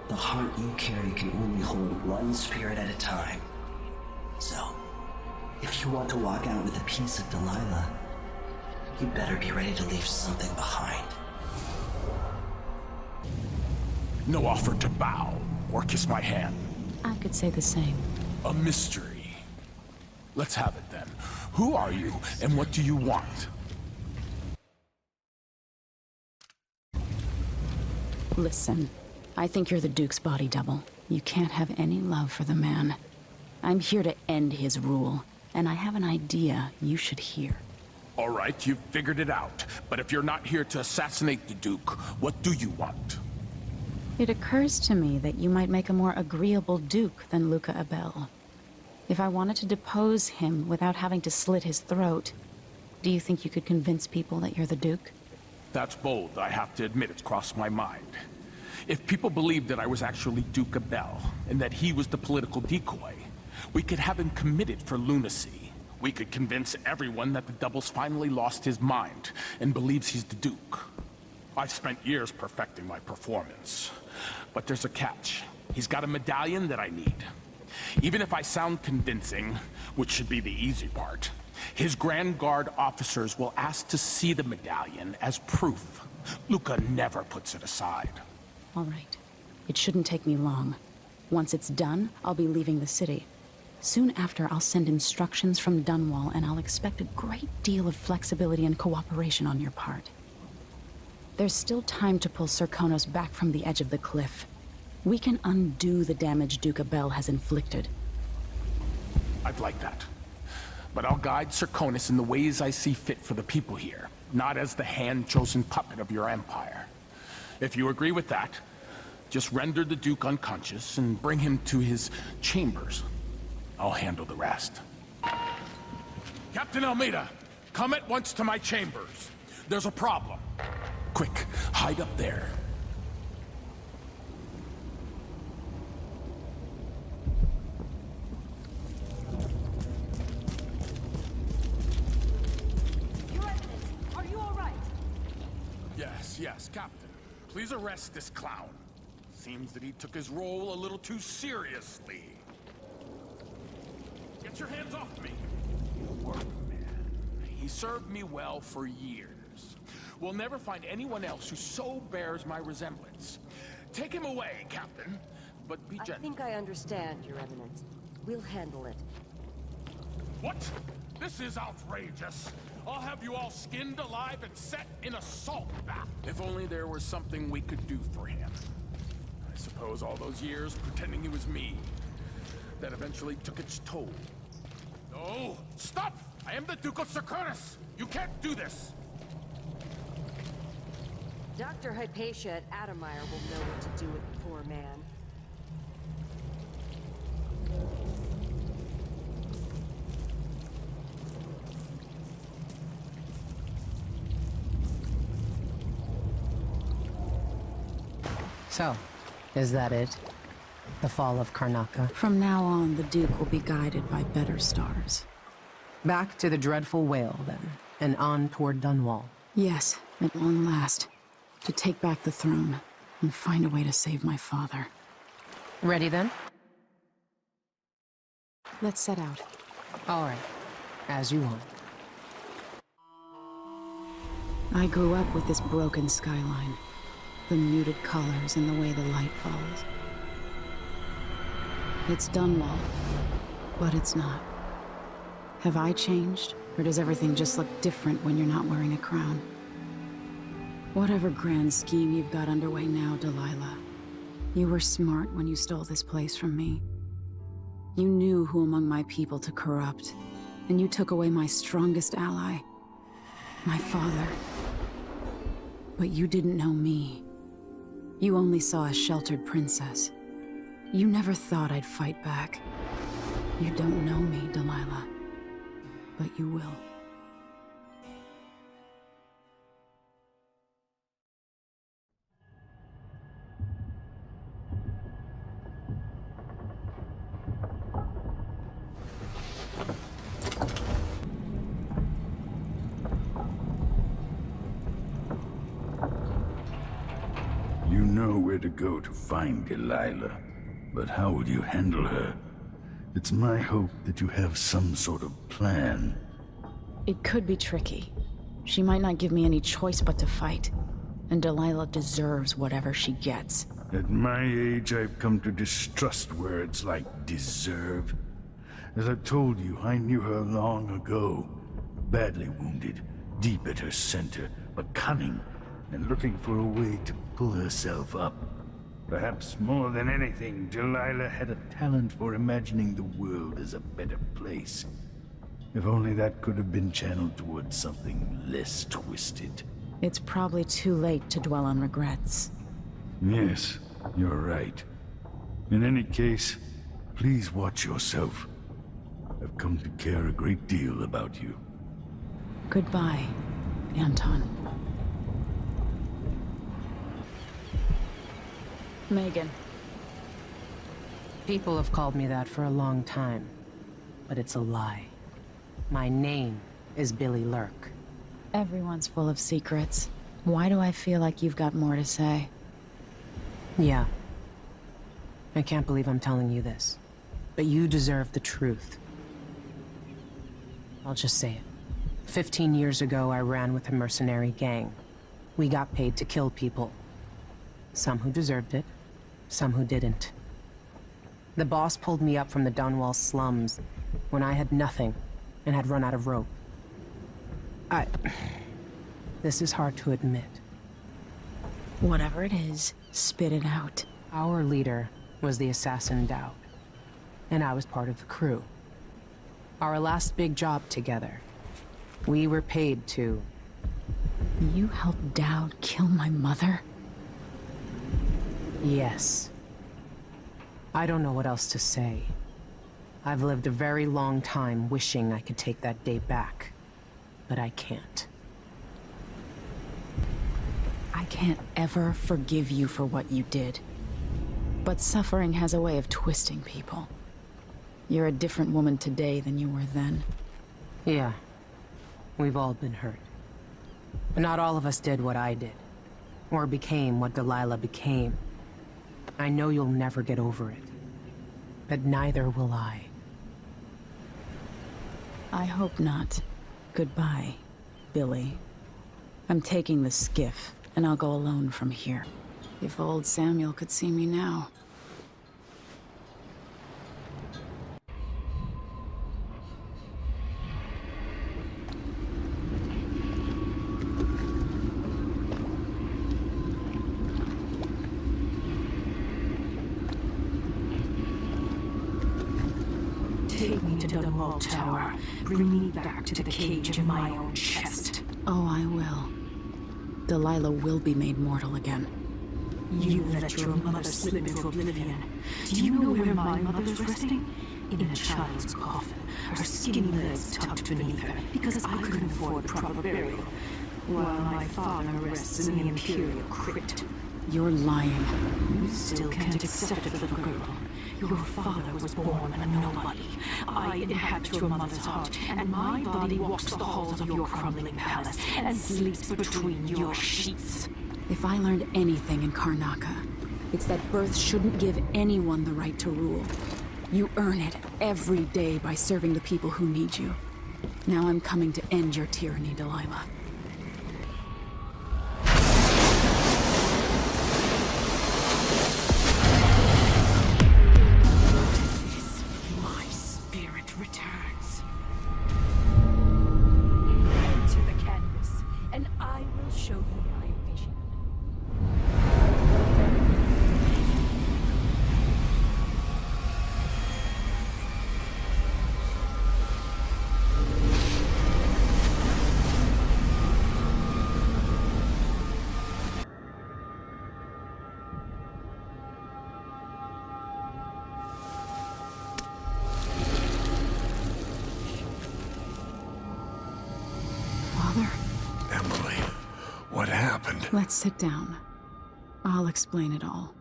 The heart you carry can only hold one spirit at a time. So, if you want to walk out with a piece of Delilah, you better be ready to leave something behind. No offer to bow or kiss my hand. I could say the same. A mystery. Let's have it then. Who are you, and what do you want? Listen, I think you're the Duke's body double. You can't have any love for the man. I'm here to end his rule, and I have an idea you should hear. All right, you've figured it out. But if you're not here to assassinate the Duke, what do you want? It occurs to me that you might make a more agreeable Duke than Luca Abel. If I wanted to depose him without having to slit his throat, do you think you could convince people that you're the Duke? That's bold. I have to admit it's crossed my mind. If people believed that I was actually Duke Abel, and that he was the political decoy, we could have him committed for lunacy. We could convince everyone that the double's finally lost his mind, and believes he's the Duke. I've spent years perfecting my performance. But there's a catch. He's got a medallion that I need. Even if I sound convincing, which should be the easy part, his Grand Guard officers will ask to see the medallion as proof. Luca never puts it aside. All right. It shouldn't take me long. Once it's done, I'll be leaving the city. Soon after, I'll send instructions from Dunwall, and I'll expect a great deal of flexibility and cooperation on your part. There's still time to pull Serkonos back from the edge of the cliff. We can undo the damage Duke Abel has inflicted. I'd like that. But I'll guide Serkonos in the ways I see fit for the people here. not as the hand-chosen puppet of your empire. If you agree with that, just render the Duke unconscious and bring him to his chambers. I'll handle the rest. Captain Almeida, come at once to my chambers. There's a problem. Quick, hide up there. Your Eminence, are you all right? Yes, Captain. Please arrest this clown. Seems that he took his role a little too seriously. Get your hands off me! Workman. He served me well for years. We'll never find anyone else who so bears my resemblance. Take him away, Captain, but be gentle. I think I understand, Your Eminence. We'll handle it. What? This is outrageous. I'll have you all skinned alive and set in a salt bath. If only there was something we could do for him. I suppose all those years pretending he was me, that eventually took its toll. No! Stop! I am the Duke of Securus! You can't do this! Dr. Hypatia at Adamire will know what to do with the poor man. So, is that it? The fall of Karnaca? From now on, the Duke will be guided by better stars. Back to the dreadful whale, then, and on toward Dunwall. Yes, at long last. To take back the throne, and find a way to save my father. Ready, then? Let's set out. All right. As you want. I grew up with this broken skyline. The muted colors and the way the light falls. It's Dunwall, but it's not. Have I changed, or does everything just look different when you're not wearing a crown? Whatever grand scheme you've got underway now, Delilah, you were smart when you stole this place from me. You knew who among my people to corrupt, and you took away my strongest ally, my father. But you didn't know me. You only saw a sheltered princess. You never thought I'd fight back. You don't know me, Delilah, but you will. You know where to go to find Delilah, but how will you handle her? It's my hope that you have some sort of plan. It could be tricky. She might not give me any choice but to fight. And Delilah deserves whatever she gets. At my age, I've come to distrust words like deserve. As I've told you, I knew her long ago. Badly wounded, deep at her center, but cunning, and looking for a way to pull herself up. Perhaps more than anything, Delilah had a talent for imagining the world as a better place. If only that could have been channeled towards something less twisted. It's probably too late to dwell on regrets. Yes, you're right. In any case, please watch yourself. I've come to care a great deal about you. Goodbye, Anton. Megan. People have called me that for a long time, but it's a lie. My name is Billy Lurk. Everyone's full of secrets. Why do I feel like you've got more to say? Yeah. I can't believe I'm telling you this, but you deserve the truth. I'll just say it. 15 years ago, I ran with a mercenary gang. We got paid to kill people. Some who deserved it, some who didn't. The boss pulled me up from the Dunwall slums when I had nothing and had run out of rope. This is hard to admit. Whatever it is, spit it out. Our leader was the assassin Dowd, and I was part of the crew. Our last big job together, we were paid to You helped Dowd kill my mother? Yes. I don't know what else to say. I've lived a very long time wishing I could take that day back, but I can't. I can't ever forgive you for what you did. But suffering has a way of twisting people. You're a different woman today than you were then. Yeah. We've all been hurt. But not all of us did what I did. Or became what Delilah became. I know you'll never get over it. But neither will I. I hope not. Goodbye, Billy. I'm taking the skiff, and I'll go alone from here. If old Samuel could see me now. Take me to Dunwall Tower. Bring me back to the cage of my own chest. Oh, I will. Delilah will be made mortal again. You let your mother slip into oblivion. Do you know where my mother's resting? In a child's coffin, her skinny legs tucked beneath her, because I couldn't afford proper burial, while my father rests in the Imperial crypt. You're lying. You still can't accept it, little girl. Your father was born a nobody. I inhabit your mother's heart, and my body walks the halls of your crumbling palace and sleeps between your sheets. If I learned anything in Karnaca, it's that birth shouldn't give anyone the right to rule. You earn it every day by serving the people who need you. Now I'm coming to end your tyranny, Delilah. My spirit returns. Enter the canvas, and I will show you my vision. Father? Emily, what happened? Let's sit down. I'll explain it all.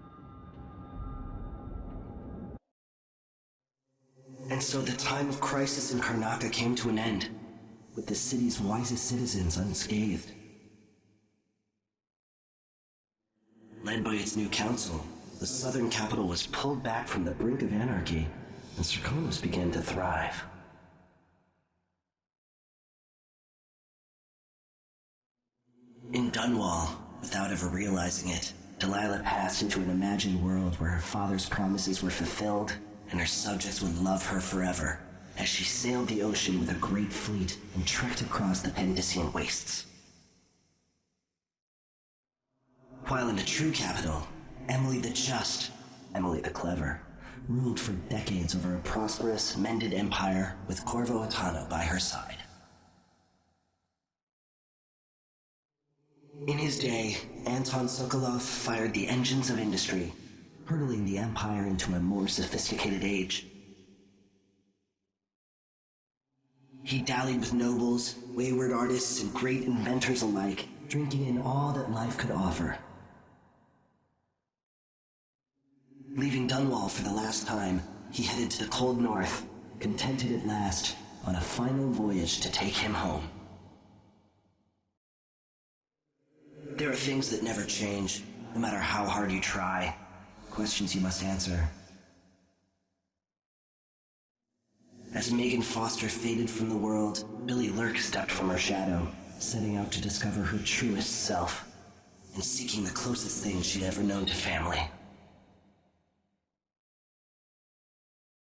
And so the time of crisis in Karnaca came to an end, with the city's wisest citizens unscathed. Led by its new council, the southern capital was pulled back from the brink of anarchy, and Serkonos began to thrive. In Dunwall, without ever realizing it, Delilah passed into an imagined world where her father's promises were fulfilled and her subjects would love her forever, as she sailed the ocean with a great fleet and trekked across the Pendician wastes. While in the true capital, Emily the Just, Emily the Clever, ruled for decades over a prosperous, mended empire with Corvo Attano by her side. In his day, Anton Sokolov fired the engines of industry, hurtling the empire into a more sophisticated age. He dallied with nobles, wayward artists, and great inventors alike, drinking in all that life could offer. Leaving Dunwall for the last time, he headed to the cold north, contented at last, on a final voyage to take him home. There are things that never change, no matter how hard you try. Questions you must answer. As Megan Foster faded from the world, Billy Lurk stepped from her shadow, setting out to discover her truest self, and seeking the closest thing she'd ever known to family.